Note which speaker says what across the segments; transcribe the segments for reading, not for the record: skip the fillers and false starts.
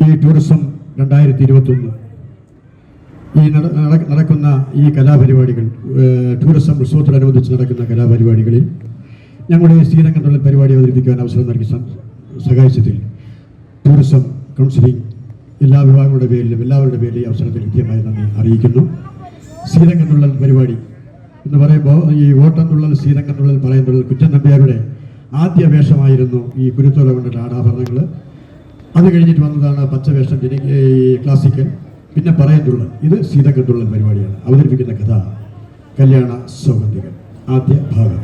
Speaker 1: ഈ ടൂറിസം 2021 ഈ നടക്കുന്ന ഈ കലാപരിപാടികൾ, ടൂറിസം ഉത്സവത്തോടനുബന്ധിച്ച് നടക്കുന്ന കലാപരിപാടികളിൽ ഞങ്ങളുടെ ശ്രീരംഗത്തുള്ള പരിപാടി അവതരിപ്പിക്കാൻ അവസരം നൽകി സഹായിച്ചതിൽ ടൂറിസം കൗൺസിലിംഗ് എല്ലാ വിഭാഗങ്ങളുടെ പേരിലും എല്ലാവരുടെ പേരിലും ഈ അവസരത്തിൽ കൃത്യമായി നന്ദി അറിയിക്കുന്നു. ശ്രീരംഗത്തുള്ള പരിപാടി എന്ന് പറയുമ്പോൾ ഈ ഓട്ടംതുള്ളൽ, ശ്രീരംഗത്തുള്ളൽ, പറയുന്നുള്ളൽ കുറ്റൻ നമ്പ്യാരുടെ ആദ്യ വേഷമായിരുന്നു ഈ കുരുത്തോല കൊണ്ടുള്ള ആടാഭരണങ്ങൾ. അത് കഴിഞ്ഞിട്ട് വന്നതാണ് പച്ചവേഷം, ക്ലാസിക്കൽ, പിന്നെ പറയുന്നുള്ളൽ. ഇത് ശ്രീരംഗത്തുള്ളൽ പരിപാടിയാണ്. അവതരിപ്പിക്കുന്ന കഥ കല്യാണ സൗഗന്ധികൻ, ആദ്യ ഭാഗം.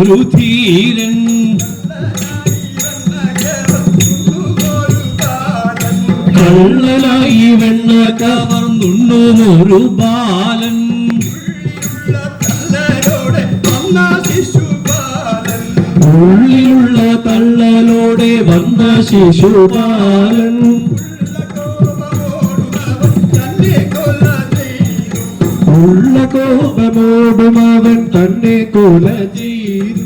Speaker 2: ഒരു ധീരൻ കള്ളനായി വെണ്ണ കവർന്നുണ്ണുമൊരു ബാലൻ ഉള്ളിലുള്ള തള്ളലോടെ വന്ന ശിശുപാലൻ ഉള്ള കോപമോടും അവൻ തന്നെ കൊല ചെയ്തു.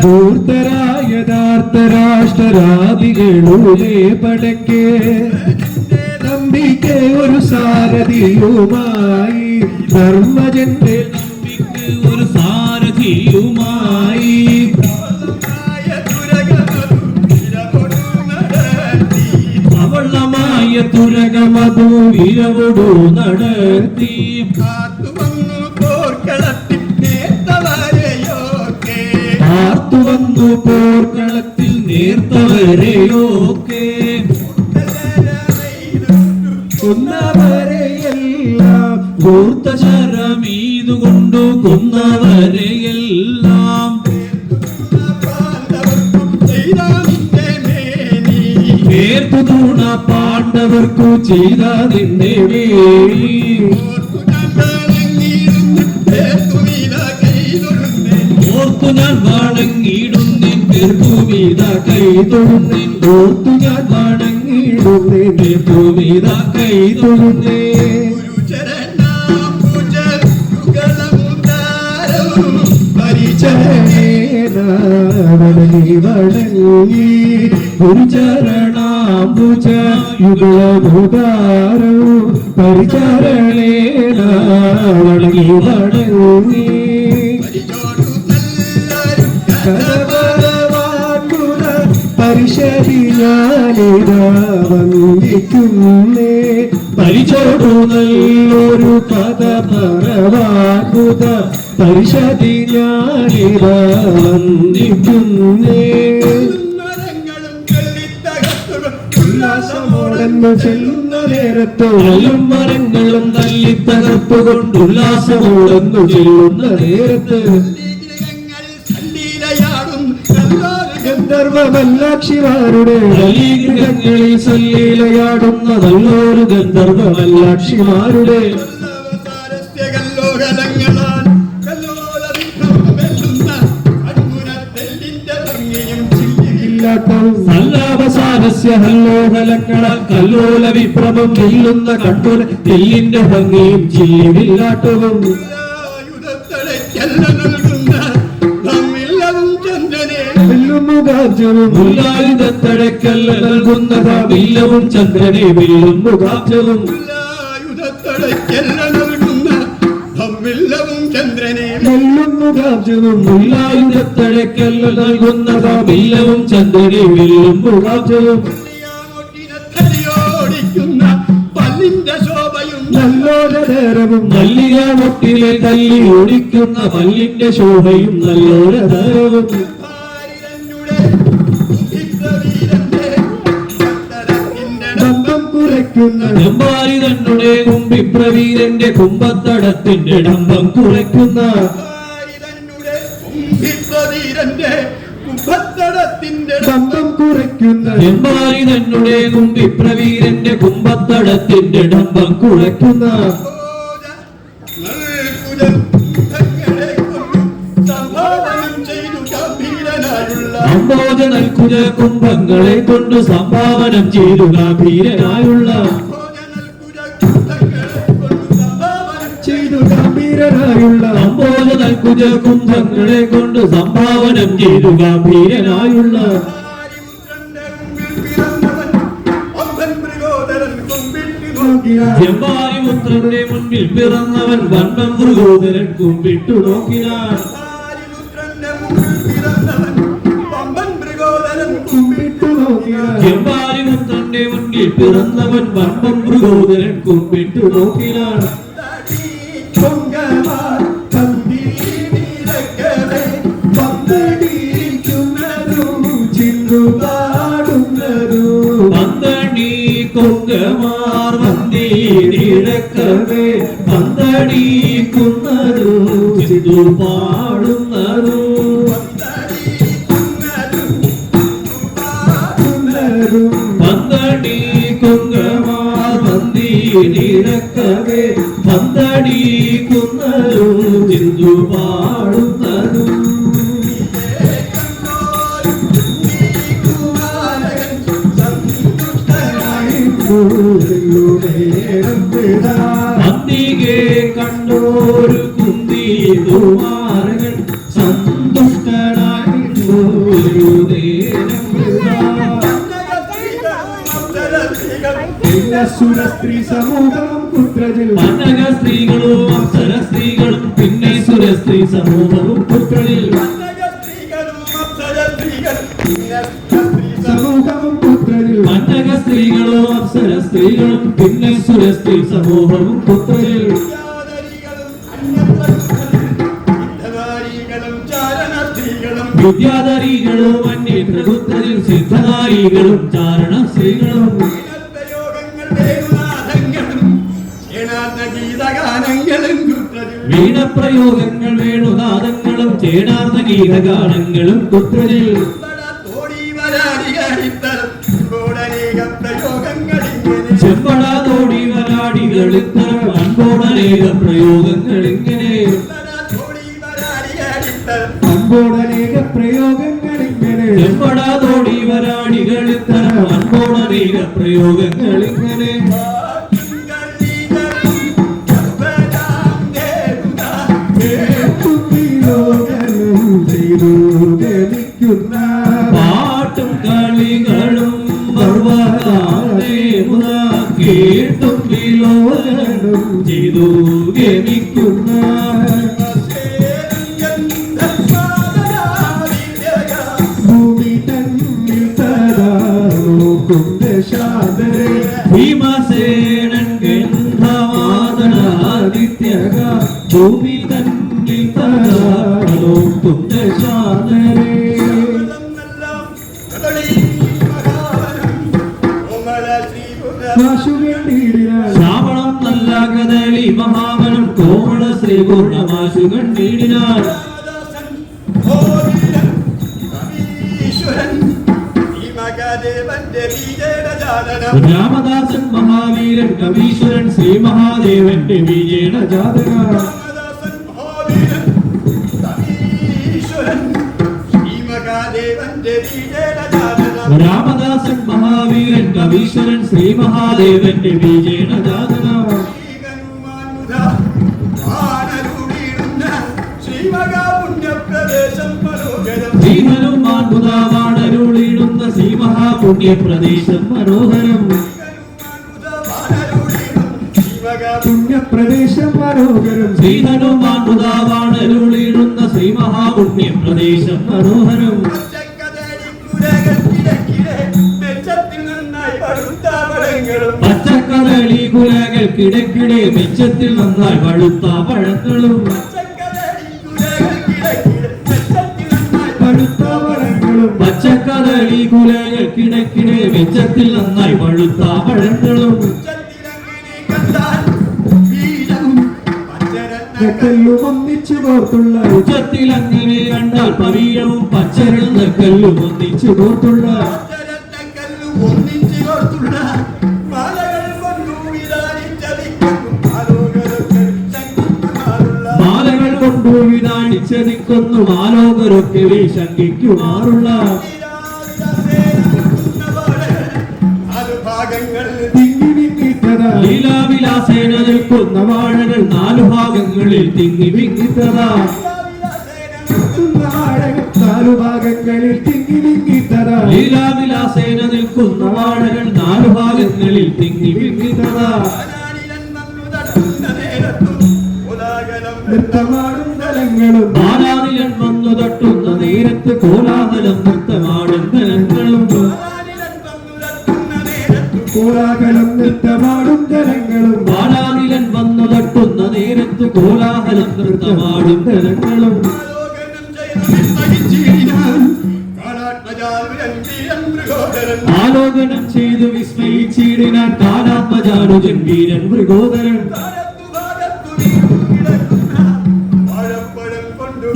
Speaker 2: ധൂർത്തരായ ധാർത്തരാഷ്ട്രരാദികളുടെ പടക്കെ നമ്പിക്ക് ഒരു സാരഥിയുമായി, ധർമ്മജന്റെ നമ്പിക്ക് ഒരു സാരഥിയുമായി അവളമായ തുരകമതു വിരവോടു നടത്തി. ആർത്തുവന്നു പോർക്കളത്തിൽ നേർത്തവരെയൊക്കെ കൊന്നവരെയെല്ലാം ധൂർത്തശരമീതുകൊണ്ടു കൊന്നവരെയെല്ലാം പേർത്തു തൂണ പാണ്ഡവർക്കു ചെയ്ത നിന്റെ വേളി. ഓർത്തു ഞാൻ വണങ്ങിടുന്നേൻ പേർക്കുമീത കൈതൊഴുന്നേൻ. ഓർത്തു ഞാൻ വണങ്ങിടുന്നേൻ പേർക്കുമീത കൈതൊഴുന്നേൻ. വണങ്ങി വണങ്ങി ഒരു ചരണാംബുജ യുഗമുദാരവും പരിചരണേന വണങ്ങി വണങ്ങി പരിശരി ഞാനിതാ വന്ദിക്കുന്നേ. പരിചോടു നല്ലൊരു പദ പരവാദ്ഭുത പരിശതി ഞാനിതാ വന്ദിക്കുന്നേ. ഉല്ലാസമോടെന്ന് ചെല്ലുന്ന നേരത്ത് വല്ലും മരങ്ങളും തല്ലിത്തകർത്തുകൊണ്ട് ഉല്ലാസമോടെന്നു ചെല്ലുന്ന നേരത്ത് ഗന്ധർവമല്ലാക്ഷിമാരുടെ ഗൃഹങ്ങളിൽ സല്ലീലയാടുന്ന നല്ലൊരു ഗന്ധർവമല്ലാക്ഷിമാരുടെ സല്ലാപസാരസ്യ ഹല്ലോഹലങ്ങളാൽ കല്ലോല വിപ്രമം വെല്ലുന്ന കണ്ണുന തെല്ലിന്റെ ഭംഗിയും ചില്ലിവില്ലാട്ടവും മുഖാബ്ജവും മുല്ലായുധത്തടക്കല്ല നൽകുന്ന കാവില്ലവും ചന്ദ്രനെ വെല്ലും മുഖാബ്ജവും
Speaker 1: മുല്ലായുധത്തടക്കല്ല നൽകുന്ന കാവില്ലവും ചന്ദ്രനെ
Speaker 2: വെല്ലും മുഖാബ്ജവും മുല്ലായുധത്തടക്കല്ല നൽകുന്ന കാവില്ലവും ചന്ദ്രനെ വെല്ലും മുഖാബ്ജവും
Speaker 1: ഓടിക്കുന്ന പല്ലിന്റെ ശോഭയും
Speaker 2: നല്ലോരതരവും മല്ലികാമൊട്ടിലെ തല്ലി ഓടിക്കുന്ന പല്ലിന്റെ ശോഭയും നല്ലോരതരവും ഡംബം കുറയ്ക്കുന്ന ഡംബാരി തന്നുടെ കുമ്പിപ്രവീരന്റെ കുമ്പത്തടത്തിന്റെ ഡംബം കുറയ്ക്കുന്ന ഡംബം കുറയ്ക്കുന്ന ഡംബാരി തന്നുടെ കുമ്പിപ്രവീരന്റെ കുമ്പത്തടത്തിന്റെ ഡംബം കുറയ്ക്കുന്ന അംബോജ നൽകുജ കുംഭങ്ങളെ കൊണ്ട് സംഭാവനം ചെയ്തു ഗംഭീരനായുള്ള അംബോജ നൽകുജ കുംഭങ്ങളെ കൊണ്ട് സംഭാവനം ചെയ്തു ഗംഭീരനായുള്ള ജമ്പാരിപുത്രന്റെ മുൻപിൽ പിറന്നവൻ വൻപം മൃഗോദരൻ കുമ്പിട്ടു നോക്കിനാൻ ജമ്പാരിപുത്രന്റെ മുൻപിൽ പിറന്നവൻ വൻപം മൃഗോദരൻ കുമ്പിട്ടു നോക്കിനാൻ പന്തടി കൊങ്കമാർ വന്ദിടക്കവേ പന്തടിക്കുന്നതു ചിന്തു പാടുന്നതു പന്തടി കൊങ്കമാർ വന്ദിടക്കവേ പന്തടിക്കുന്നതു ചിന്തു പാടുന്നതു അന്തികെ കണ്ടോരു കുന്തി കുമാരൻ സന്തുഷ്ടനായി സുരസ്ത്രീ സമൂഹവും പുത്രജിൽ പന്നക സ്ത്രീകളും അപ്സര സ്ത്രീകളും പിന്നെ സുരസ്ത്രീ സമൂഹവും പുത്രജിൽ സമൂഹവും പുത്രജിൽ പന്നക സ്ത്രീകളും അപ്സര സ്ത്രീകളും പിന്നെ സുരസ്ത്രീ സമൂഹവും പുത്രജിൽ വിദ്യാധരികളും അന്യത്രകുത്രജിൽ സിദ്ധനാരികളും ചാരണ സ്ത്രീകളും വീണപ്രയോഗങ്ങൾ വേണുനാദങ്ങളും ചേടാർന്ന ഗീതഗാനങ്ങളും പുത്രജിൽ ചെമ്പടാതോടി വരാടികളിത്തരം അൻപോടനേക പ്രയോഗങ്ങൾ ഇങ്ങനെ അൻപോടനേക പ്രയോഗങ്ങൾ ഇങ്ങനെ ചെമ്പടാതോടി വരാടികളിത്തരം അൻപോടനേക പ്രയോഗങ്ങൾ ഇങ്ങനെ പാട്ടും കളികളും കേട്ടും വിലോലനും ചെയ്തു ഗമിക്കുന്ന ഭൂമി തന്നിൽ തരാകുന്ന ശാദരെ ഭീമസേനൻ ഗന്ധമാദനാദിത്യക ഭൂമി തന്നിൽ തരാകുന്ന ശാദരെ ശ്രാവണം നല്ല കദളി മഹാവനം കോമള ശ്രീ പൂർണ്ണമാശു കണ്ടീടിനാർ രാമദാസൻ മഹാവീരൻ കവീശ്വരൻ ശ്രീ മഹാദേവന്റെ വിജയന ജാതക രാമദാസൻ മഹാവീരൻ കവീശ്വരൻ ശ്രീ മഹാദേവന്റെ വിജയന ജാതക ശ്രീ ശ്രീഹനുമാൻപുതാവാണരുളിടുന്ന ശ്രീ മഹാപുണ്യപ്രദേശം മനോഹരം
Speaker 3: പുണ്യപ്രദേശം മനോഹരം
Speaker 2: ശ്രീഹനുമാൻപുതാവാണരുളിടുന്ന ശ്രീ മഹാപുണ്യപ്രദേശം മനോഹരം പച്ചക്കദളി കുലകൾക്കിടക്കിടെ മെച്ചത്തിൽ നന്നായി പഴുത്ത പഴങ്ങളും പച്ചക്കദളി കുലകൾക്കിടക്കിടെ മെച്ചത്തിൽ നന്നായി പഴുത്ത പഴങ്ങളും
Speaker 3: ഒന്നിച്ചു കോർത്തുള്ള
Speaker 2: ഉച്ചത്തിൽ അങ്ങനെ കണ്ടാൽ പവീരവും പച്ചരളും നെക്കല്ലും ഒന്നിച്ചു കോർത്തുള്ള മാലകൾ കൊണ്ടു വിധാനിച്ചതിക്കൊന്നു മാലോകരൊക്കെ ശങ്കിക്കുമാറുള്ള ലീലാവിലാസേന നിൽക്കുന്ന വാഴകൾ നാലു ഭാഗങ്ങളിൽ തിങ്ങി വിങ്ങിത്തതാ
Speaker 3: നാലു ഭാഗങ്ങളിൽ തിങ്ങി വിങ്ങിത്തതാ
Speaker 2: ലീലാവിലാസേന നിൽക്കുന്ന വാഴകൾ നാലു ഭാഗങ്ങളിൽ തിങ്ങി വിങ്ങിത്തതാ
Speaker 3: നൃത്തമാടും തലങ്ങളും
Speaker 2: ബാലാനിലൻ വന്നു തട്ടുന്ന നേരത്ത് കോലാഹലം നൃത്തമാടും തലങ്ങളും
Speaker 3: കോലാഹലം നൃത്തമാടും തലങ്ങളും
Speaker 2: ബാലാനിലൻ വന്നു തട്ടുന്ന നേരത്ത് കോലാഹലം നൃത്തമാടും തലങ്ങളും ആലോകനം ചെയ്തു വിസ്മയിച്ചിടിനാൻ കാലാത്മജാനുജൻ വീരൻ മൃഗോദരൻ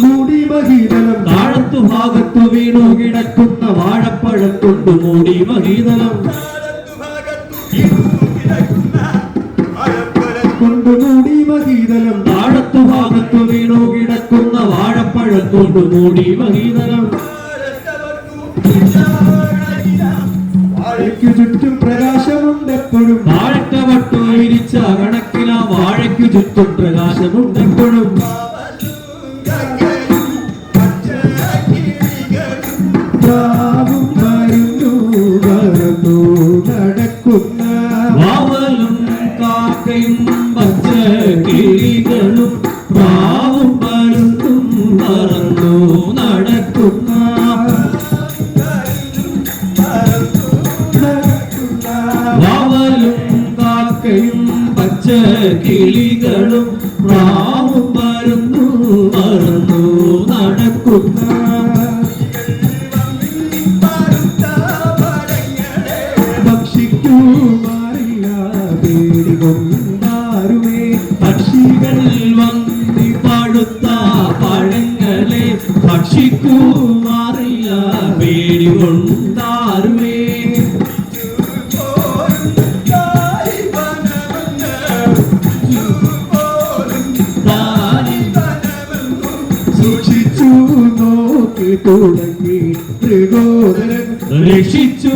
Speaker 3: മൂടി മഹീതലം
Speaker 2: താഴത്തു ഭാഗത്തു വീണു കിടക്കുന്ന വാഴപ്പഴം കൊണ്ടു മൂടി മഹീതലം
Speaker 3: കൊണ്ടുമൂടി മഹീതലം
Speaker 2: താഴത്തു ഭാഗത്തു വീണു കിടക്കുന്ന വാഴപ്പഴം കൊണ്ടു മൂടി മഹീതലം
Speaker 3: വാഴയ്ക്കു ചുറ്റും പ്രകാശമുണ്ടെപ്പോഴും
Speaker 2: വാഴക്ക വട്ടു വിരിച്ച കണക്കിന വാഴയ്ക്കു ചുറ്റും പ്രകാശമുണ്ടെപ്പോഴും
Speaker 3: പ്രാവും വരുന്നു വരുന്നു നടക്കുന്ന
Speaker 2: വാവലും കാക്കയും പച്ച കിളികളും പ്രാവും പരുന്നും പറന്നു നടക്കുന്ന വാവലും കാക്കയും പച്ച കിളികളും പ്രാവും പരുന്നു പറന്നു നടക്കുന്ന
Speaker 3: ഭക്ഷിക്കുമാറില്ല പേടികൊണ്ടാരുമേ
Speaker 2: പക്ഷികൾ വന്നി പഴുത്ത പഴങ്ങളെ ഭക്ഷിക്കുമാറില്ല പേടി കൊണ്ടാരുമേ
Speaker 3: സൂക്ഷിച്ചു നോക്കി തുടങ്ങി മൃഗോദരൻ
Speaker 2: രക്ഷിച്ചു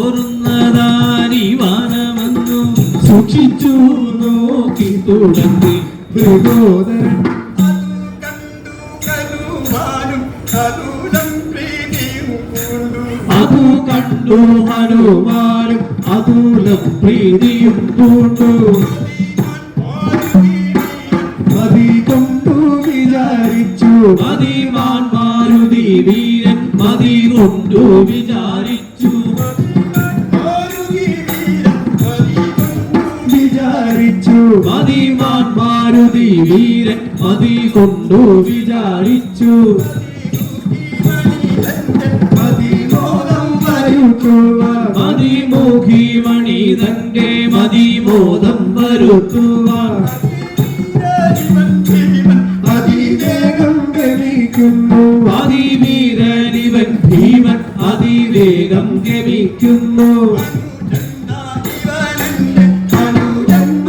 Speaker 2: ഓർന്നതാനി വാനമെന്നു സൂക്ഷിച്ചു നോക്കി തുടങ്ങി
Speaker 3: മൃഗോദരൻ
Speaker 2: അതു കണ്ടു ഹനുമാനും അതൂലം പ്രീതിയും പൂണ്ടു
Speaker 3: മതി കൊണ്ടു വിചാരിച്ചു
Speaker 2: മതിമാൻ മാരുതി വീരൻ മതി കൊണ്ടു വിചാരിച്ചു
Speaker 3: വിചാരിച്ചു
Speaker 2: മതിമാൻ മാരുതി വീരൻ മതി കൊണ്ടു വിചാരിച്ചു
Speaker 3: മതിമോദം വരുത്തുവാൻ
Speaker 2: മതിമോഹി മണി തന്റെ മതിമോദം വരുത്തുവാൻ
Speaker 3: അതിവേഗം ഗമിക്കുന്നു
Speaker 2: അതിവീരനിവൻ ഭീമൻ അതിവേഗം ഗമിക്കുന്നു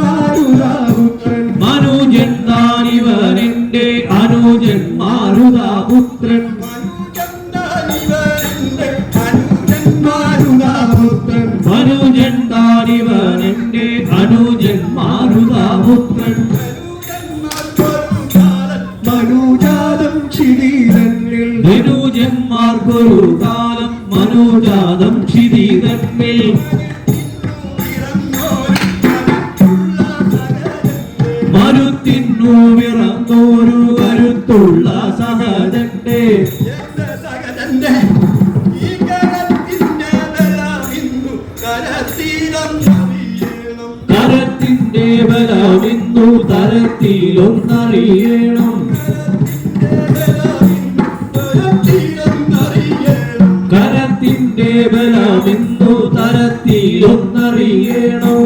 Speaker 3: അനുജന്മാരുലാപുത്രൻ
Speaker 2: മനുജൻ താനിവനെന്റെ അനുജൻ മാരുതാപുത്രൻ
Speaker 3: മാരുതാപുത്രൻ
Speaker 2: മനുജൻ താനിവനെന്റെ അനുജൻ മാരുതാപുത്രൻ
Speaker 3: മനുജാതം
Speaker 2: മന്യന്മാർക്കൊരു കാലം മനോജാതം ക്ഷിതീതന്മേൽ മരുത്തിന്നു വിറന്നോരു കരുത്തുള്ള സഹജന്റെ കരത്തിന്റെ ബലമിന്നു തരത്തിലൊന്നറിയണം കരത്തിന്റെ ബലമിന്നു തരത്തിലൊന്നറിയണം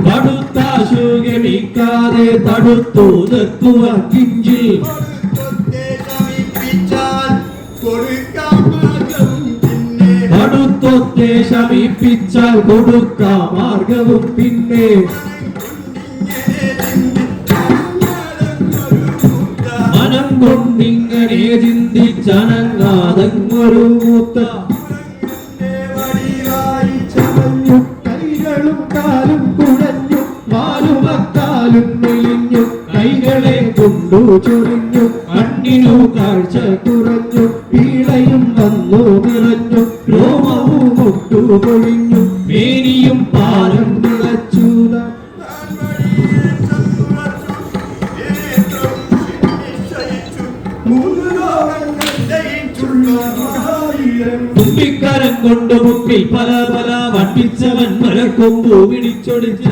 Speaker 2: കടുത്താശു ഗമിക്കാതെ തടുത്തു നിർത്തുവാൻ കിഞ്ചിൽ കടുത്തൊത്തെ ശമിപ്പിച്ചാൽ കൊടുക്കാം മാർഗവും പിന്നെ മനം കൊണ്ടിങ്ങനെ ചിന്തിച്ചനങ്ങാതങ്ങൊരു മൂത്ത
Speaker 3: കൈകളും കാലും കുഴഞ്ഞു വാലുമക്കാലും മെലിഞ്ഞു
Speaker 2: കൈകളെ കൊണ്ടു ചൊറിഞ്ഞു കണ്ണിനു കാഴ്ച കുറഞ്ഞു പീളയും വന്നു നിറഞ്ഞു രോമവും മുട്ടു പൊഴിഞ്ഞു മേനിയും പാലം നിറച്ചു തുമ്പിക്കരം കൊണ്ട് മുക്കിൽ പല പല വട്ടിച്ചവൻ മലക്കൊമ്പു പിടിച്ചൊടിച്ച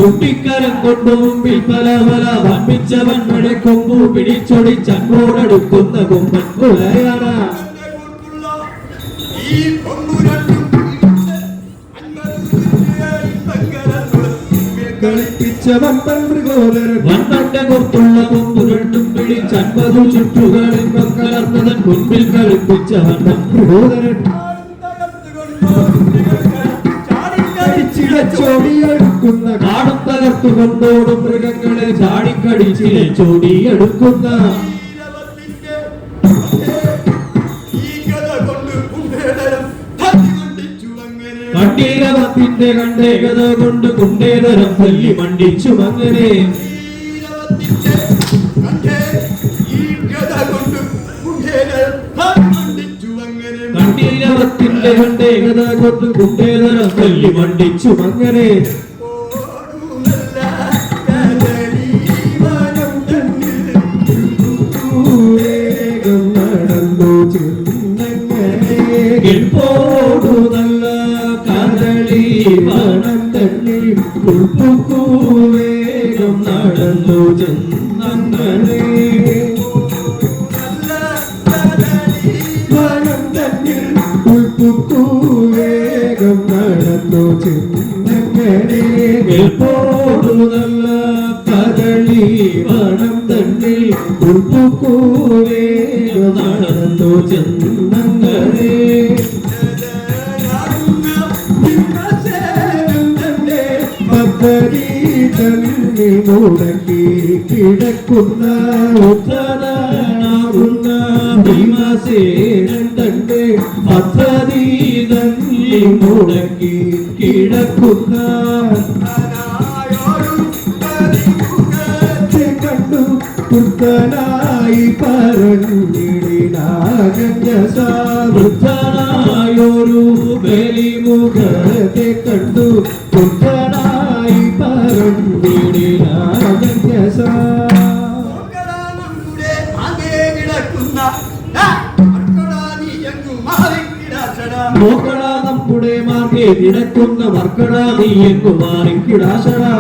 Speaker 2: കുട്ടിക്കരം കൊണ്ടു മുമ്പിൽ പല പല വമ്പിച്ചവൻ മഴക്കൊമ്പു പിടിച്ചൊടിച്ചങ്ങോടടുക്കുന്ന കൊമ്പൻ കൊലയാന
Speaker 3: കളിപ്പിച്ച വമ്പൻ മൃഗോദരൻ
Speaker 2: വമ്പന്റെ കൊത്തുള്ള കൊമ്പു രണ്ടും പിടിച്ചൻപതു ചുറ്റുകളിൽ കലർന്നതൻ മുൻപിൽ കളിപ്പിച്ച വമ്പൻ മൃഗോദരൻ
Speaker 3: ചോടിയെടുക്കുന്ന
Speaker 2: കാടും തകർത്തു കൊണ്ടോടും മൃഗങ്ങളെ ചാടിക്കടിച്ചിലെ ചോടിയെടുക്കുന്ന കണ്ടീരവത്തിന്റെ കണ്ടേകത കൊണ്ട് കുണ്ടേതരം തല്ലി മണ്ടിച്ചു അങ്ങനെ കണ്ടീരവത്തിന്റെ കണ്ടേകത കൊണ്ട് കുണ്ടേതരം തല്ലി മണ്ടിച്ചു അങ്ങനെ
Speaker 3: നടന്നു ചെന്നങ്ങനെ
Speaker 2: പോടു നല്ല കദളി വനം തണ്ണി ഉൾപ്പുവേഗം നടന്നു ചെന്നങ്ങനെ
Speaker 3: വനം തന്നിൽ ഉൾപ്പുവേഗം നടന്നു ചെന്നങ്ങനെ
Speaker 2: പോടു നല്ല കദളി വനം തണ്ണിൽ ഉൾപ്പുവേഗം നടന്നു ചെന്നങ്ങനെ
Speaker 3: മുടക്കി കിടക്കുന്ന
Speaker 2: ഉത്തരാകുന്ന ഭീമസേനൻ തന്റെ പദ്ധതി തല്ലി മുടക്കി കിടക്കുന്ന
Speaker 3: കണ്ടു കുത്തനായി
Speaker 2: വൃദ്ധനായൊരു ബലിമുഖത്തെ കണ്ടു വൃദ്ധനായി മോക്കളാ നമ്മുടെ മാർഗെ കിടക്കുന്ന വർക്കടാ നീ എങ്ങു മാറിക്കിടാശടാ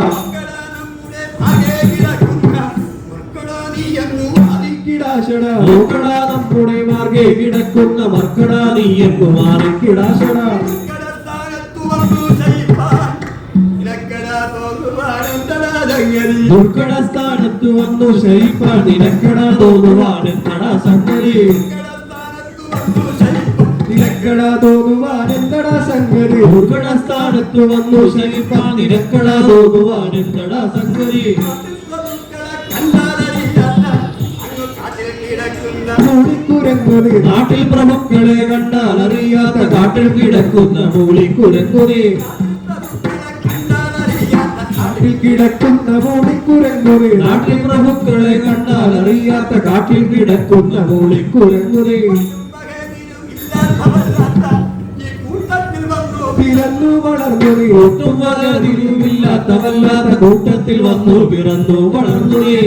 Speaker 2: മോക്കളാ നമ്മുടെ മാർഗെ കിടക്കുന്ന വർക്കടാ നീ എങ്ങു മാറിക്കിടാശടാ ദുർഘടസ്ഥാനത്ത് വന്നു ശയിപ്പാൻ നിനക്കടാ തോന്നുവാനെന്തടാ സംഗതി
Speaker 3: നിനക്കടാ തോന്നുവാനെന്തടാ സംഗതി
Speaker 2: ദുർഘടസ്ഥാനത്ത് വന്നു ശയിപ്പാൻ നിനക്കടാ തോന്നുവാനെന്തടാ സംഗതി
Speaker 3: മൂളിക്കുരങ്ങുതി
Speaker 2: നാട്ടിൽ പ്രമുഖളെ കണ്ടാൽ അറിയാത്ത കാട്ടിൽ കിടക്കുന്ന മൂളിക്കുരങ്ങുതി
Speaker 3: കാട്ടിൽ കിടക്കുന്ന മൂളിക്കുരങ്ങുതി
Speaker 2: നാട്ടിൽ പ്രമുഖളെ കണ്ടാൽ അറിയാത്ത കാട്ടിൽ കിടക്കുന്ന മൂളിക്കുരങ്ങുതി
Speaker 3: പിറന്നു വളർന്നുതി
Speaker 2: ഒട്ടും വകതിരിവില്ലാത്ത വല്ലാത്ത കൂട്ടത്തിൽ വന്നു പിറന്നു വളർന്നുതി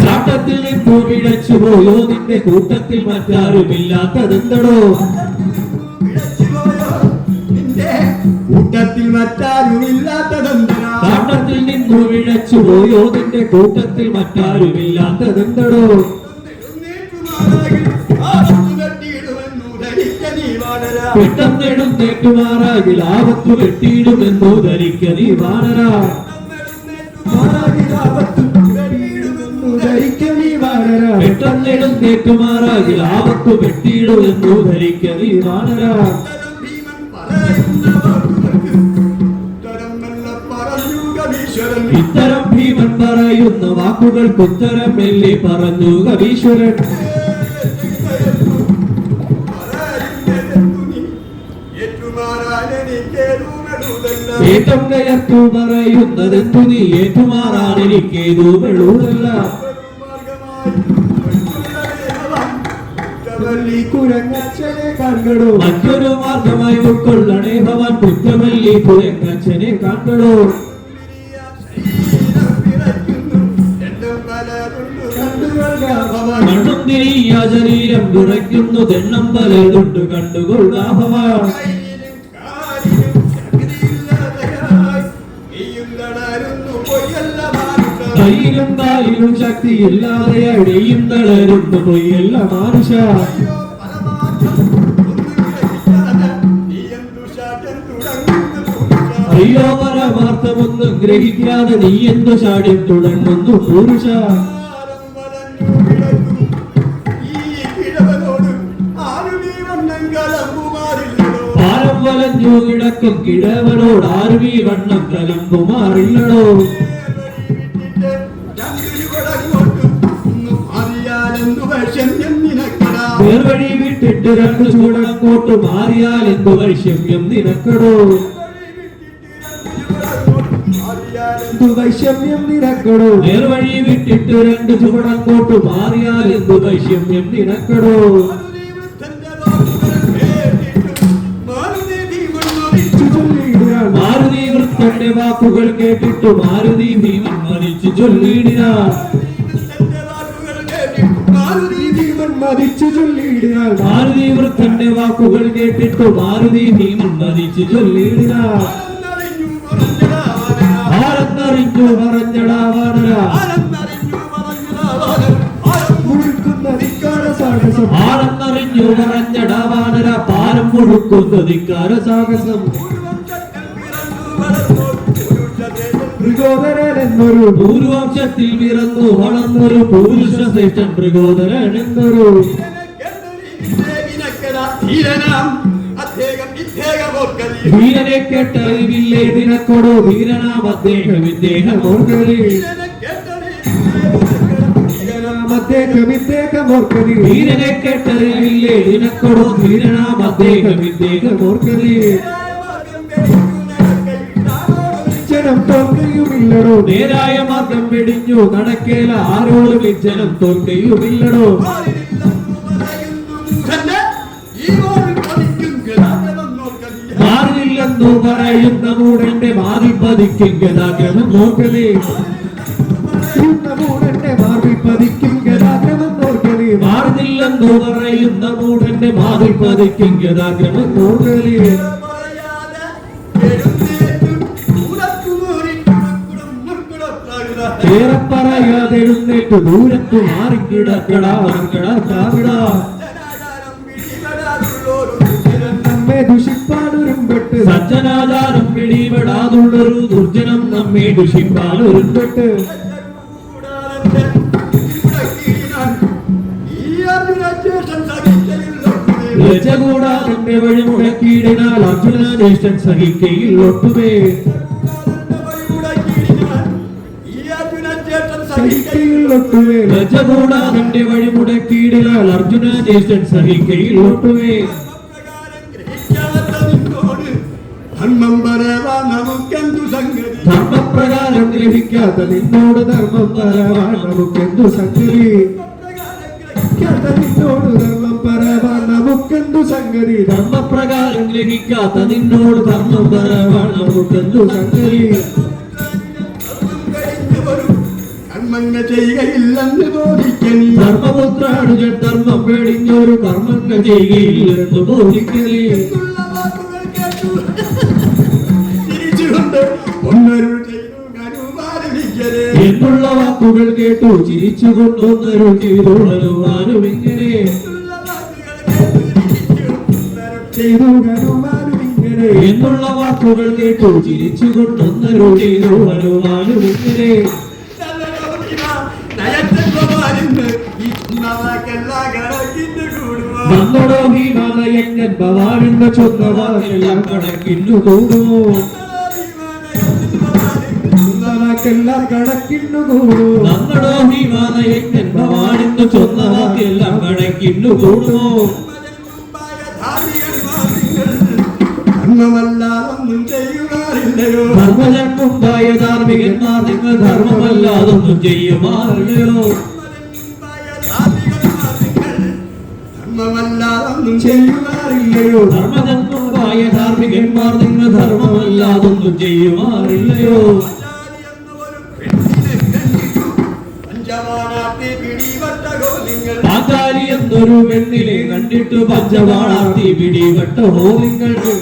Speaker 2: ചാട്ടത്തിൽ നിന്നു പിഴച്ചു പോയോ നിന്റെ കൂട്ടത്തിൽ മറ്റാരുമില്ലാത്തതെന്തടോ
Speaker 3: കൂട്ടത്തിൽ മറ്റാരുമില്ലാത്തതെന്തിനാ
Speaker 2: ചാട്ടത്തിൽ നിന്നു പിഴച്ചു പോയോ നിന്റെ കൂട്ടത്തിൽ മറ്റാരുമില്ലാത്തതെന്തടോ പെട്ടെന്നെടുത്തേറ്റുമാറാകിൽ ആപത്തു വെട്ടിയിടുമെന്നു ധരിക്ക നീ വാനര പെട്ടെന്നെടുത്തേറ്റുമാറാകിൽ ആപത്തു വെട്ടിയിടുമെന്നു ധരിക്ക നീ വാനര ഇത്തരം ഭീമൻ പറയുന്ന വാക്കുകൾക്ക് ഉത്തരം മെല്ലെ പറഞ്ഞു കവീശ്വരൻ ഏറ്റം കയർത്തു പറയുന്നതെന്തു നീ ഏറ്റുമാറാൻ എനിക്കേതു വെളൂതല്ല
Speaker 3: കുരങ്ങച്ചനെ കണ്ടടോ
Speaker 2: മറ്റൊരു മാർഗമായി ഉൾക്കൊള്ളണേ ഭവൻ കുറ്റമല്ലി കുരങ്ങച്ചനെ കണ്ടടോ കണ്ണും തിരിയ ശരീരം വിറയ്ക്കുന്നു തെണ്ണം പലതുണ്ട് കണ്ടുകൊള്ളാ ഭവൻ കയ്യിലും കാലിലും ശക്തിയില്ലാതെ അടിയും തളരുന്നു പൊയ്യല്ല മാനുഷ അയ്യോ പരമാർത്ഥമൊന്നും ഗ്രഹിക്കാതെ നീ എന്തു ചാടി തുടങ്ങുന്നു പുരുഷ പാലം വലഞ്ഞു കിടക്കും കിഴവനോട് ആരും ഈ വണ്ണം കലമ്പുമാറില്ലടോ വേർവഴി വിട്ടിട്ട് രണ്ടു ചൂടക്കോട്ട് മാറിയാൽ എന്തു വൈഷമ്യം നിനക്കടോ
Speaker 3: വൈഷമ്യം നിരക്കടോ
Speaker 2: നേർവഴി വിട്ടിട്ട് രണ്ട് ചുവടക്കോട്ട് മാറിയാൽ എന്തു വൈഷമ്യം നിനക്കടോ മാരുതി വൃത്തന്റെ വാക്കുകൾ കേട്ടിട്ട് മാരുതി ഭീമൻ മരിച്ചു ചൊല്ലിയിടിനാർ
Speaker 3: മതിച്ചു ചൊല്ലിയിടിനാൾ
Speaker 2: മാരുതി വൃത്തന്റെ വാക്കുകൾ കേട്ടിട്ട് മാരുതി ഭീമൻ മരിച്ചു ചൊല്ലിയിടിനാർ ആരെന്നറിഞ്ഞു പറഞ്ഞടാ വാനര
Speaker 3: മുഴുക്കുന്ന ധിക്കാര സാഹസം
Speaker 2: ആരെന്നറിഞ്ഞു പറഞ്ഞടാ വാനര പാലം മുഴുക്കുന്ന ധിക്കാര സാഹസം
Speaker 3: മൃഗോദരൻ എന്നൊരു
Speaker 2: പൂർവംശത്തിൽ പിറന്നു വളർന്നൊരു പുരുഷ ശ്രേഷ്ഠൻ മൃഗോദരൻ എന്നൊരു ധീരനെ കേട്ടറിവില്ലേ നിനക്കൊടോ ധീരനാം അദ്ദേഹം ഇദ്ദേഹം ഓർക്കലി
Speaker 3: അദ്ദേഹം ഓർക്കലി
Speaker 2: ധീരനെ കേട്ടറിവില്ലേ നിനക്കൊടോ ധീരനാം അദ്ദേഹം ഇദ്ദേഹം ഓർക്കലി
Speaker 3: ജനം തോൽക്കുകയുമില്ലടോ
Speaker 2: നേരായ മാർഗം വെടിഞ്ഞു നടക്കേല ആരോടും ജനം തോൽക്കുകയുമില്ലടോ മാറില്ലെന്നു പറയുന്ന മൂടന്റെ മാറി പതിക്കും ഗതാഗതം നോക്കലേ
Speaker 3: മൂടന്റെ മാറി പതിക്കും ഗതാഗതം നോക്കലേ
Speaker 2: മാറുന്നില്ലെന്നു പറയുന്ന മൂടന്റെ മാറി പതിക്കും ഗതാഗതം നോക്കലേ ഏറെ പറയാതെ എഴുന്നേറ്റ് ദൂരത്തു മാറിക്കിടക്കടാ കാവിടാ
Speaker 3: നമ്മെ ദുഷിപ്പാനൊരുമ്പെട്ട്
Speaker 2: സജ്ജനാചാരം പിടിപെടാതുള്ളൊരു ദുർജനം നമ്മെ ദുഷിപ്പാനൊരുമ്പെട്ട് ലജകൂടാതെ വഴി മുടക്കിയിടിനാൽ അർജുന ജ്യേഷ്ഠൻ സഹിക്കയിൽ ഒട്ടുമേ
Speaker 3: സഹിക്കയിൽ ഒട്ടുമേ
Speaker 2: രജകൂടാവിന്റെ വഴിമുടക്കീടിലാൽ അർജുന ജ്യേഷ്ഠൻ സഹിക്കയിൽ ഒട്ടുമേ
Speaker 1: ധർമ്മം പരവാൻ നമുക്കെന്തു സംഗതി
Speaker 3: ധർമ്മപ്രകാരം ഗ്രഹിക്കാത്ത നിന്നോട് ധർമ്മം പരവാൻ നമുക്കെന്തു സംഗതി നിന്നോട് ധർമ്മം പരവാൻ നമുക്കെന്തു സംഗതി
Speaker 2: ധർമ്മപ്രകാരം ഗ്രഹിക്കാത്ത നിന്നോട് ധർമ്മം പരവാൻ നമുക്കെന്തു സംഗതി
Speaker 1: കർമ്മങ്ങൾ ചെയ്യുകയില്ലെന്ന് ബോധിക്കണി
Speaker 2: ധർമ്മപുത്രാനുജൻ ധർമ്മം പേടിഞ്ഞൊരു കർമ്മങ്ങൾ ചെയ്യുകയില്ലെന്ന് ബോധിക്കലേ
Speaker 1: തിരിച്ചുകൊണ്ട് ഒന്നൊരു ചെയ്തു കരുമാരണിക്കരേ
Speaker 2: എന്നുള്ള വാക്കുകൾ കേട്ടു ചിരിച്ചുകൊണ്ടൊന്നൊരു ചെയ്തു അനുമാനം ഇങ്ങനെ
Speaker 3: ചെയ്തു കരുമാരും ഇങ്ങനെ
Speaker 2: എന്നുള്ള വാക്കുകൾ കേട്ടു ചിരിച്ചുകൊണ്ടൊന്നൊരു ചെയ്തു അനുമാനം ഇങ്ങനെ വന്നടോ ഭീമാലയങ്ങൻ ഭവാനെന്ന ചൊന്ന വാക്കെല്ലാം കണക്കിന്നു കൂടുമോ
Speaker 3: വാക്കെല്ലാം കണക്കിന്നു കൂടുമോ
Speaker 2: വന്നടോ ഭീമാലയങ്ങൻ ഭവാനെന്ന ചൊന്ന വാക്കെല്ലാം കണക്കിന്നു കൂടുമോ
Speaker 1: ധർമ്മമല്ലാതൊന്നും ചെയ്യുവാറില്ലയോ
Speaker 2: ധർമ്മജന്മുണ്ടായ ധാർമ്മികന്മാർ നിങ്ങൾ ധർമ്മമല്ലാതൊന്നും ചെയ്യുമാറില്ലയോ
Speaker 1: ധർമ്മമല്ലാതൊന്നും ചെയ്യുവാറില്ലയോ
Speaker 2: ധർമ്മജന്മുണ്ടായ ധാർമ്മികന്മാർ നിങ്ങൾ ധർമ്മമല്ലാതൊന്നും ചെയ്യുമാറില്ലയോ പാഞ്ചാലി എന്നൊരു പെണ്ണിനെ കണ്ടിട്ട് പഞ്ചവാളാർത്തി പിടിപെട്ടോ നിങ്ങൾക്ക്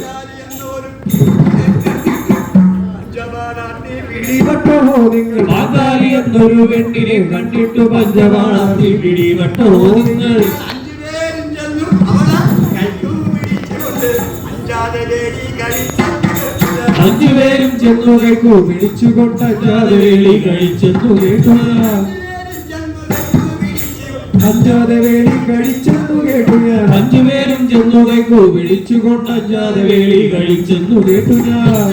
Speaker 3: പിടിപെട്ടോ നിങ്ങൾ
Speaker 2: പാഞ്ചാലി എന്നൊരു പെണ്ണിനെ കണ്ടിട്ട് പഞ്ചവാളാർത്തി പിടിപെട്ടോ നിങ്ങൾ അഞ്ചുപേരും ചെന്നു കേൾക്കു പിടിച്ചുകൊണ്ട് അഞ്ചാതെ വേളി കഴിച്ചെന്നു കേട്ടു
Speaker 3: അഞ്ചാതെ വേലി കഴിച്ചെന്നു കേട്ടു ഞാൻ
Speaker 2: അഞ്ചുപേരും ചെന്നു കേൾക്കു പിടിച്ചുകൊണ്ട് അഞ്ചാതെ വേളി കഴിച്ചെന്നു കേട്ടു ഞാൻ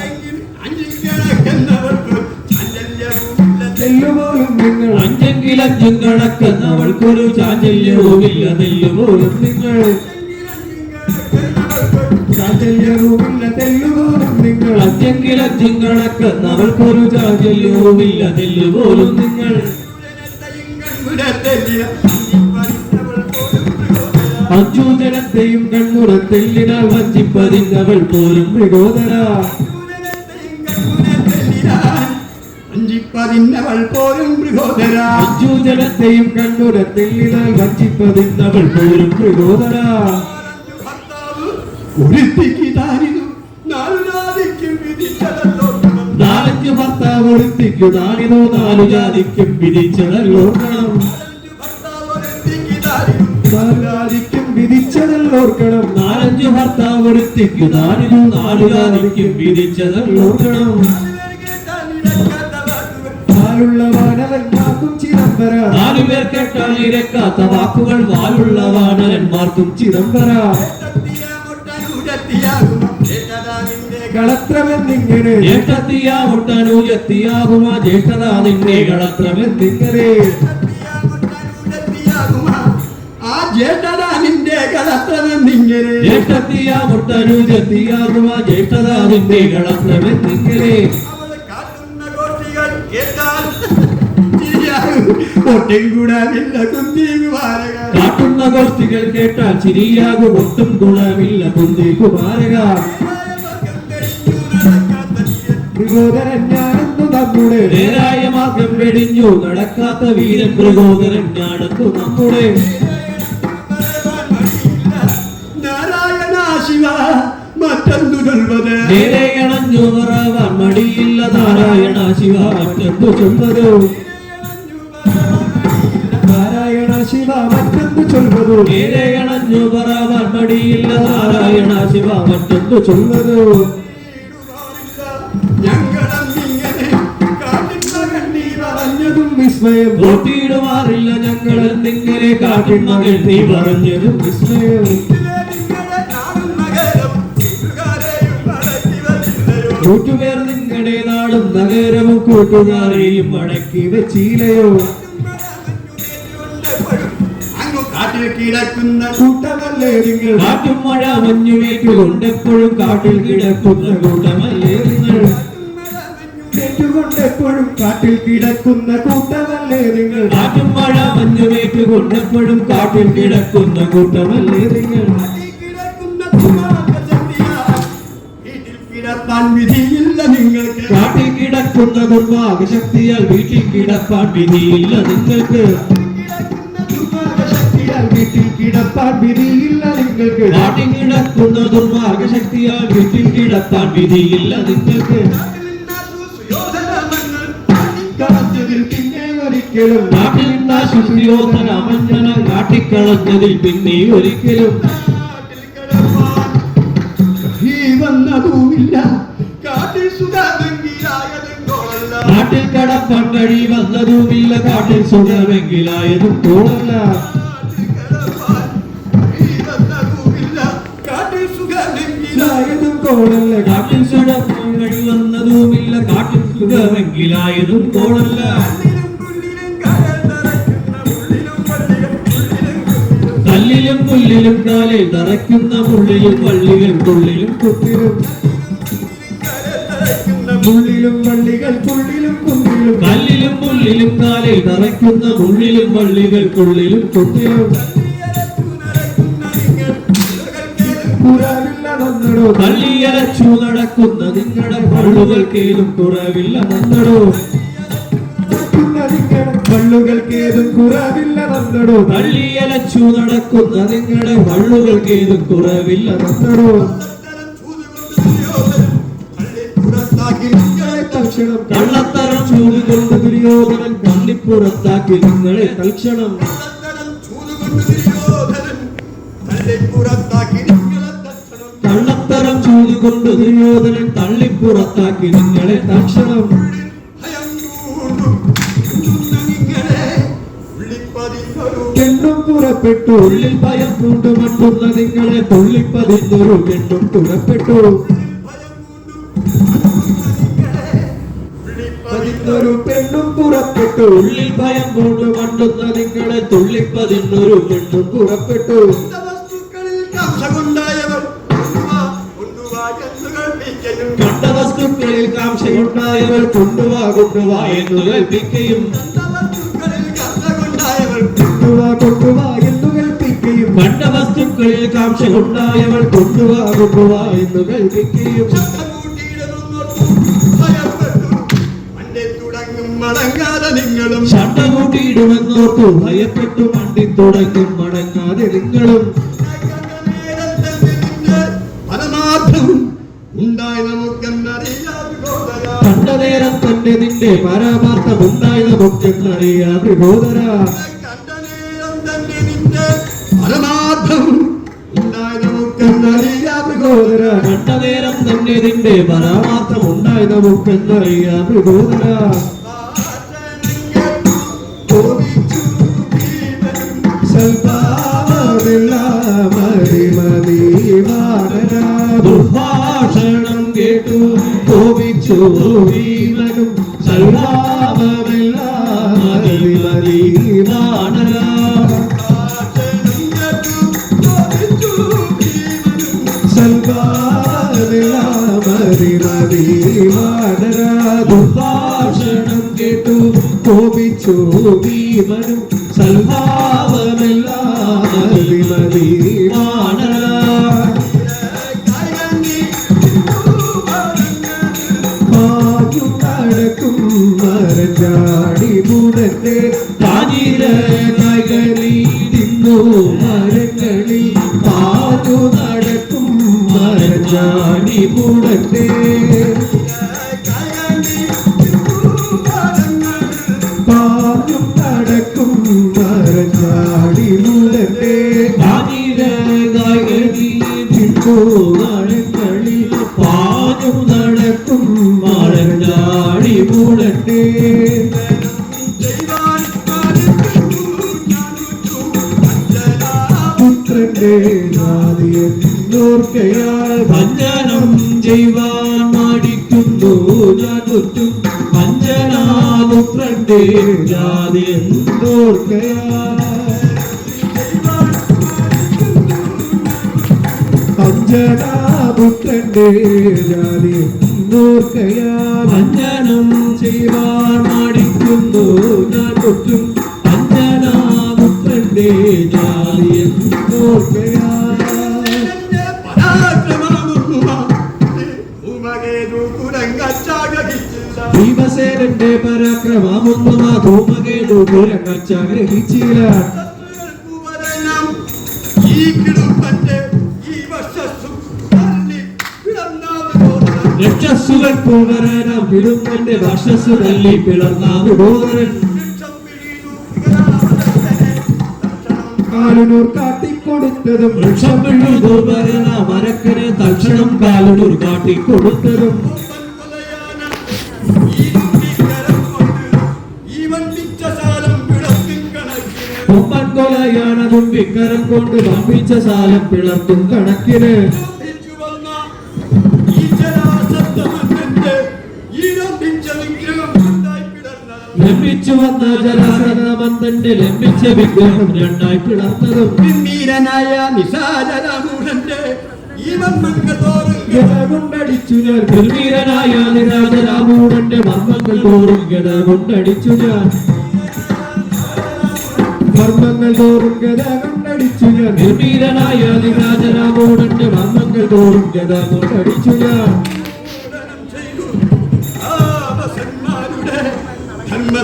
Speaker 3: തെല്ലുപോലും നിങ്ങൾ
Speaker 2: അഞ്ചെങ്കിൽ അഞ്ചും കണക്കെന്നവൾക്കൊരു ചാഞ്ചല്യവുമില്ല തെല്ലുപോലും നിങ്ങൾ
Speaker 3: ചാഞ്ചല്യവുമില്ല തെല്ലുപോലും നിങ്ങൾ
Speaker 2: അഞ്ചെങ്കിൽ അഞ്ചും കണക്കെന്നവൾക്കൊരു ചാഞ്ചല്യവുമില്ല തെല്ലുപോലും നിങ്ങൾ അഞ്ചു ജനത്തെയും കൺമുറത്തെല്ലിനാൽ വഞ്ചിപ്പതിന്നവൾ പോലും മൃഗോദര
Speaker 1: വഞ്ചിപ്പതിന്നവൾ പോലും മൃഗോദര
Speaker 2: അഞ്ചു ജനത്തെയും കൺമുറത്തെല്ലിനാൽ വഞ്ചിപ്പതിന്നവൾ പോലും മൃഗോദര
Speaker 1: ഒരുത്തിക്ക് താനിതു നാലുജാതിക്കും വിധിച്ചതല്ലോ
Speaker 2: നാലഞ്ചു ഭർത്താവ് ഒരുത്തിക്കു നാലിതോ നാലു ജാതിക്കും വിധിച്ചതല്ലോർക്കണം
Speaker 3: നാലുജാതിക്കും വിധിച്ചതല്ലോർക്കണം
Speaker 2: നാലഞ്ചു ഭർത്താവ് ഒരുത്തിക്കു നാലിതോ നാലു ജാതിക്കും വിധിച്ചതല്ലോർക്കണം
Speaker 3: വാലുള്ള വാനവന്മാർക്കും ചിദംബര
Speaker 2: നാലുപേർ കേട്ടാൽ ഇരക്കാത്ത വാക്കുകൾ വാലുള്ള വാനരന്മാർക്കും ചിദംബര
Speaker 3: കളത്രമെന്നിങ്ങനെ
Speaker 2: ജ്യേഷ്ഠത്തിയാവുട്ടനുജത്തിയാകുമാ ജ്യേഷ്ഠത നിന്നെ കളത്രമെന്നിങ്ങനെ
Speaker 1: ആ ജ്യേഷ്ഠത നിന്റെ കളത്രമെന്നിങ്ങനെ
Speaker 2: ജ്യേഷ്ഠത്തിയാവുട്ടനുജത്തിയാകുമാ ജ്യേഷ്ഠത നിന്നെ കളത്രമെന്നിങ്ങനെ
Speaker 1: ഒട്ടും കൂടാമില്ല കുന്തികുമാരക
Speaker 2: കാട്ടുന്ന ഗോഷ്ഠികൾ കേട്ടാൽ ചിരിയാകും ഒട്ടും ഗുണമില്ല കുന്തി കുമാരക
Speaker 3: മൃഗോദരൻ ഞാനെന്നു നമ്മുടെ
Speaker 2: നേരായ മാർഗം വെടിഞ്ഞു നടക്കാത്ത വീരൻ മൃഗോദരൻ ഞാനെന്നു നമ്മുടെ
Speaker 1: നാരായണ ശിവ മറ്റൊന്നു ചൊൽവത്
Speaker 2: നേരെ അണഞ്ഞു പറവാൻ മടിയില്ല നാരായണ ശിവ മറ്റെന്തു ചൊന്നത്
Speaker 3: നാരായണ ശിവ മറ്റെന്തു ചൊൽവതു
Speaker 2: നേരെ അണഞ്ഞു പറവാൻ മടിയില്ല നാരായണ ശിവ മറ്റെന്തു ചൊന്നത്
Speaker 1: ഞങ്ങളന്നിങ്ങനെ കാട്ടിന്മ കണ്ണീ പറഞ്ഞതും
Speaker 3: വിസ്മയം
Speaker 2: തോട്ടിയിടുമാറില്ല ഞങ്ങൾ എന്നിങ്ങനെ കാട്ടിൻ മകൾ നീ പറഞ്ഞതും വിസ്മയം കൂട്ടുപേർ നിങ്ങളുടെ നാടും നഗരവും കൂട്ടുകാരെയും അടക്കി വെച്ചില്ലയോ
Speaker 3: കിടക്കുന്ന കൂട്ടമല്ലേ നിങ്ങൾ
Speaker 2: കാറ്റും മഴ മഞ്ഞുമേറ്റുകൊണ്ടെപ്പോഴും കാട്ടിൽ കിടക്കുന്ന കൂട്ടമല്ലേ നിങ്ങൾ
Speaker 3: ുകൊണ്ടെപ്പോഴും കാട്ടിൽ കിടക്കുന്ന കൂട്ടമല്ലേ നിങ്ങൾ
Speaker 2: കാറ്റും മഴ മഞ്ഞുമേറ്റുകൊണ്ടെപ്പോഴും കാട്ടിൽ കിടക്കുന്ന കൂട്ടമല്ലേ നിങ്ങൾ
Speaker 3: വീട്ടിൽ കിടപ്പാൻ വിധിയില്ല നിങ്ങൾക്ക്
Speaker 2: കാട്ടിൽ കിടക്കുന്ന ദുർഭാഗ്യശക്തിയാൽ വീട്ടിൽ കിടപ്പാൻ വിധിയില്ല നിങ്ങൾക്ക്
Speaker 3: വീട്ടിൽ കിടപ്പാൻ വിധിയില്ല നിങ്ങൾക്ക്
Speaker 2: കാട്ടിൽ കിടക്കുന്ന ദുർഭാഗ്യശക്തിയാൽ വീട്ടിൽ കിടപ്പാൻ വിധിയില്ല നിങ്ങൾക്ക്
Speaker 3: പിന്നെ ഒരിക്കലും
Speaker 2: നാട്ടിൽ നിന്ന ശുദ്ധിയോധന മഞ്ഞന കാട്ടിക്കളഞ്ഞതിൽ പിന്നെ ഒരിക്കലും
Speaker 3: ഈ വന്നതുമില്ല കാട്ടിൽ സുഖമെങ്കിലായതെങ്കോളല്ല
Speaker 2: നാട്ടിൽ കടപ്പാൻ കഴി വന്നതുമില്ല കാട്ടിൽ സുഖമെങ്കിലായതും തോന്നല്ല
Speaker 3: കോളല്ല
Speaker 2: കാട്ടിൽ സുഖപ്പാൻ കഴി വന്നതുമില്ല കാട്ടിൽ സുഖമെങ്കിലായതും തോന്നല്ല കല്ലിലും പുല്ലിലും കാലിൽ തറയ്ക്കുന്ന മുള്ളിലും വള്ളികൾക്കുള്ളിലും കുത്തിലും
Speaker 3: മുള്ളിലും വള്ളികൾക്കുള്ളിലും കുന്നിലും
Speaker 2: കല്ലിലും പുല്ലിലും കാലിൽ തറയ്ക്കുന്ന മുള്ളിലും വള്ളികൾക്കുള്ളിലും കുത്തിലും
Speaker 3: പുറാവില്ല നന്നടോ
Speaker 2: തള്ളിയലച്ചു നടക്കുന്ന നിങ്ങളുടെ പള്ളുകൾക്കേതും കുറവില്ല നന്നടോ
Speaker 3: പള്ളുകൾക്കേതും കുറവില്ല നന്നടോ
Speaker 2: തള്ളിയലച്ചു നടക്കുന്ന നിങ്ങളുടെ പള്ളുകൾക്കേതും കുറവില്ല നന്നടോ
Speaker 3: തൽക്ഷണം
Speaker 2: കള്ളത്തരം ചൂടുകൊണ്ട് ദുര്യോധനൻ പള്ളിപ്പുറത്താക്കി നിങ്ങളെ തൽക്ഷണം കള്ളത്തരം ചൂടുകൊണ്ട് ദുര്യോധനൻ തള്ളിപ്പുറത്താക്കി നിങ്ങളെ തൽക്ഷണം
Speaker 3: പെണ്ണും പുറപ്പെട്ടു
Speaker 2: ഉള്ളിൽ ഭയം പൂണ്ടു മട്ടുന്ന നിങ്ങളെ തുള്ളിപ്പതിന്നൊരു പെണ്ണും പുറപ്പെട്ടു
Speaker 3: ഒരു പെണ്ണും പുറപ്പെട്ടു
Speaker 2: ഉള്ളിൽ ഭയം പൂണ്ടു മട്ടുന്ന നിങ്ങളെ തുള്ളിപ്പതിന്നൊരു പെണ്ണും പുറപ്പെട്ടു കണ്ട വസ്തുക്കളിൽ കാംക്ഷയുണ്ടായവൾ കൊണ്ടുവാ എന്ന് കൽപ്പിക്കുകയും
Speaker 3: കൊണ്ടുവാ എന്ന് കൽപ്പിക്കുകയും
Speaker 2: കണ്ട വസ്തുക്കളിൽ കാംക്ഷയുണ്ടായവൾ കൊണ്ടുവാ എന്ന് കൽപ്പിക്കുകയും
Speaker 3: മടങ്ങാതെ നിങ്ങളും
Speaker 2: ശണ്ട കൂട്ടിയിടുമെന്നോർത്തു ഭയപ്പെട്ടു മണ്ടി തുടങ്ങും മടങ്ങാതെ നിങ്ങളും
Speaker 3: പരമാർത്ഥവും ഉണ്ടായി നമുക്കെന്നറിയാം
Speaker 2: കണ്ട നേരം തന്നെ നിന്റെ പരമാർത്ഥം ഉണ്ടായി നമുക്കെന്നറിയാം വിബോധര
Speaker 3: കണ്ട നേരം തന്നെ നിന്റെ പരമാർത്ഥവും ഉണ്ടായി നമുക്കെന്നറിയാം വിബോധര
Speaker 2: കണ്ട നേരം തന്നെ നിന്റെ പരമാർത്ഥം ഉണ്ടായി നമുക്കെന്നറിയാം വിബോധര ദുർഭാഷണം കേട്ടു കോപിച്ചു ഭീമനും സൽഭാവമെല്ലാം വാണര ദുർഭാഷണം കേട്ടു കോപിച്ചു ഭീമനും സൽഭാവമെല്ലാം വാണര
Speaker 3: നടക്കും മരഞ്ചാടി മുടന്റെ
Speaker 2: താനീര നഗരി തിന്നു മരങ്ങളിൽ പാതു നടക്കും മരഞ്ചാടി മുടന്റെ
Speaker 3: പാലും നടക്കും മരഞ്ചാടി മുടന്റെ
Speaker 2: താനീര നഗരി തിന്നു മരങ്ങളിൽ പാതു നടക്കും മരഞ്ചാടി മുടന്റെ
Speaker 3: പുത്രന്റെ ജാതിയോർക്കയാൽ
Speaker 2: ഭഞ്ജനം ചെയ്യുവാൻ മടിക്കുന്നു ഞാൻ ചുറ്റും ഭഞ്ജനാപുത്രന്റെ ജാതി
Speaker 3: ഓർക്കയാൽ അഞ്ജനാപുത്രന്റെ ജാതി നോർക്കയാൽ
Speaker 2: അഞ്ജനം ചെയ്യുവാൻ മടിക്കുന്നു ഞാൻ കൊറ്റും അഞ്ജനാപുത്രന്റെ ജാതി
Speaker 3: നോർക്കയാൽ ഭീമസേനന്റെ പരാക്രമമൊന്നും ആ ധൂമകേതു കുരങ്ങച്ചാഗ്രഹിച്ചില്ല.
Speaker 2: രക്ഷസുകൾ പൂവരനാം വിടുന്നന്റെ വർഷസ് തല്ലി പിളർന്നാം വിടോദരൻ
Speaker 3: കാലുനൂർ കാട്ടിക്കൊടുത്തതും
Speaker 2: വൃക്ഷം വിഴുതോപരന മരക്കനെ തൽക്ഷണം കാലുനൂർ കാട്ടിക്കൊടുത്തതും കൊമ്പൻ കൊലയാനതും വിക്കരം കൊണ്ട് വമ്പിച്ച സാലം പിളർത്തും കണക്കിന് ലംബിച്ചു വന്ന ജലസരമന്തന്റെ ലംബിച്ച വിഗ്രഹം രണ്ടായി പിളർന്നതും
Speaker 1: വീരനായ നിസാരരാമൂഢന്റെ
Speaker 3: കൊണ്ടടിച്ചു ഞാൻ
Speaker 2: വീരനായ നിരാജരാമൂഢന്റെ മർമ്മങ്ങൾ തോറും ഗത കൊണ്ടടിച്ചു ഞാൻ
Speaker 3: മർമ്മങ്ങൾ തോറും ഗത കൊണ്ടടിച്ചു ഞാൻ
Speaker 2: വീരനായ നിരാജരാമൂഢന്റെ മർമ്മങ്ങൾ തോറും ഗത കൊണ്ടടിച്ചു ഞാൻ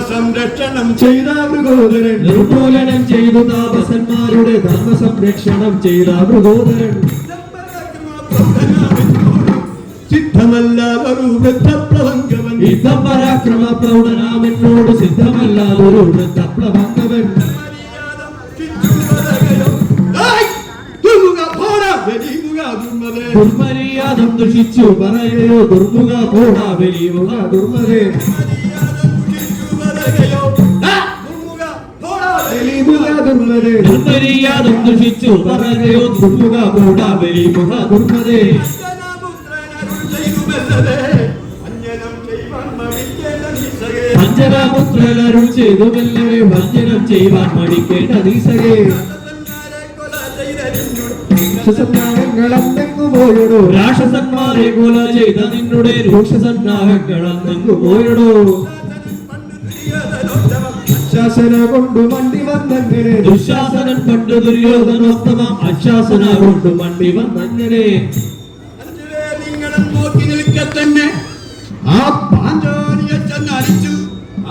Speaker 1: സംരക്ഷണം
Speaker 3: ചെയ്ത മൃഗോദരൻ
Speaker 2: നിർമൂലനം ചെയ്തു താപസന്മാരുടെ ധർമ്മ സംരക്ഷണം ചെയ്ത മൃഗോദരൻ
Speaker 1: സിദ്ധമല്ലാതൊരു വൃദ്ധപ്ലവങ്കവൻ
Speaker 2: യുദ്ധം പരാക്രമ പ്രൗഢനാമെന്നോട് സിദ്ധമല്ലാതൊരു വൃദ്ധപ്ലവങ്കവൻ ദുർമര്യാദം ദുഷിച്ചു പറയോ ദുർമുഖ പോടാ വലിയുക ദുർമതേ ദുർമര്യാദം ദുഷിച്ചു പറയോ ദുർമുഖ പോടാ വലിയുക ദുർമതേ അഞ്ജനാപുത്രനരുൾ ചെയ്തുമല്ലേ വഞ്ചനം ചെയ്യുവാൻ മടിക്കേണ്ട നീസകേ
Speaker 3: പോയടോ
Speaker 2: രാക്ഷസന്മാരെ കൊല ചെയ്ത നിന്നുടെ രൂക്ഷസന്നാഹങ്ങളെന്നു പോയടോ
Speaker 3: ശാസന കൊണ്ടു മണ്ടി വന്നങ്ങനെ
Speaker 2: ദുശാസനൻ പണ്ട് ദുര്യോധനോത്തമ അശാസന കൊണ്ട് മണ്ടി വന്നങ്ങനെ
Speaker 1: നോക്കി നിൽക്കെ തന്നെ ആ പാഞ്ചാലിയെ ചെന്നടിച്ചു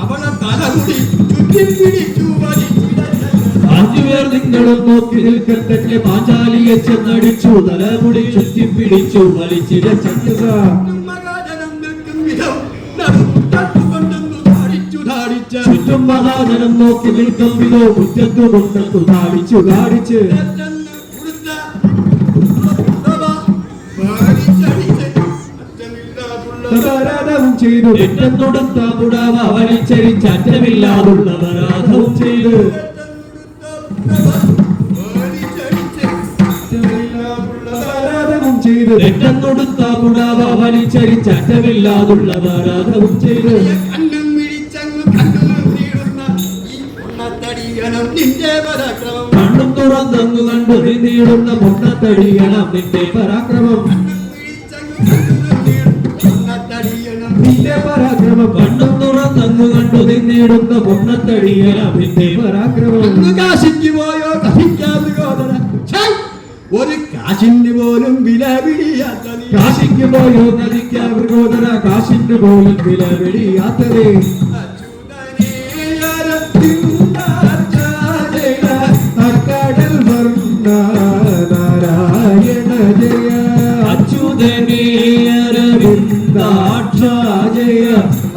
Speaker 1: അവളെ തലമുടി ചുറ്റിപ്പിടിച്ചു
Speaker 2: അഞ്ചുപേർ നിങ്ങളും നോക്കി നിൽക്കത്തന്നെ പാഞ്ചാലിയെ ചെന്നടിച്ചു തലമുടി ചുറ്റിപ്പിടിച്ചു വലിച്ചിട ചങ്ങുക ചുറ്റും മഹാജനം നോക്കി നിൽക്കും വിധോ മുറ്റത്തു കൊണ്ടു താടിച്ചു കാടിച്ച്
Speaker 3: ചെയ്തു
Speaker 2: എട്ടെന്നൊടുത്ത പുടാവ വലിച്ചരിച്ച് അറ്റമില്ലാതുള്ള അപരാധവും ചെയ്തു
Speaker 3: ചെയ്തു
Speaker 2: എട്ടെന്നൊടുത്ത പുടാവ വലിച്ചരിച്ച് അറ്റമില്ലാതുള്ള അപരാധവും ചെയ്തു
Speaker 1: കണ്ണും വിളിച്ചങ്ങ് കണ്ണു നീടുന്ന ഈ പൊണ്ണത്തടിയണം നിന്റെ പരാക്രമം
Speaker 2: കണ്ണും തുറന്നങ്ങു കണ്ടു നീടുന്ന പൊണ്ണത്തടിയണം നിന്റെ പരാക്രമം
Speaker 3: നിന്റെ പരാക്രമം
Speaker 2: കണ്ണും തുറന്നങ്ങു കണ്ടു നീടുന്ന പൊണ്ണത്തടിയണം നിന്റെ പരാക്രമം
Speaker 1: കാശിക്ക് പോയോ കഥിക്കാതെ ഒരു കാശിന് പോലും വില പിടിയാത്ത നീ
Speaker 2: കാശിക്ക് പോയോ നദിക്കാ മൃഗോദര കാശിന് പോലും വില വെടിയാത്തതേ
Speaker 3: അക്കടൽ വർണ്ണ നാരായണ ജയ
Speaker 2: അച്യുതനീയരവിന്ദാക്ഷ ജയ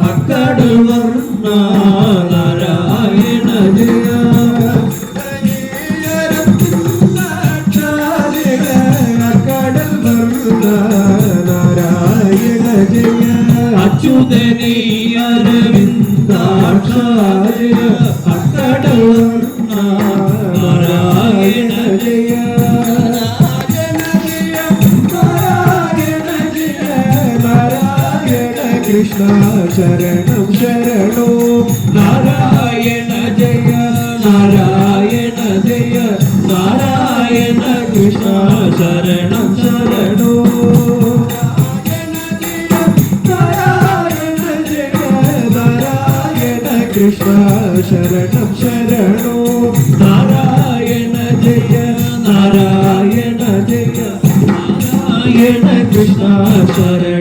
Speaker 2: അക്കടൽ വർണ്ണ നാരായണ ജയ
Speaker 3: അക്കടൽ വർണ്ണ നാരായണ ജയ
Speaker 2: അച്യുതനീയരവിന്ദാക്ഷ ജയ അക്കടൽ വർണ്ണ നാരായണ ജയ
Speaker 3: കൃഷ്ണ ശരണം ശരണോ
Speaker 2: നാരായണ ജയ നാരായണ ജയ നാരായണ കൃഷ്ണ ശരണം ശരണം
Speaker 3: കൃഷ്ണ ശരണം ശരണോ
Speaker 2: നാരായണ ജയ നാരായണ ജയ നാരായണ കൃഷ്ണ ശരണ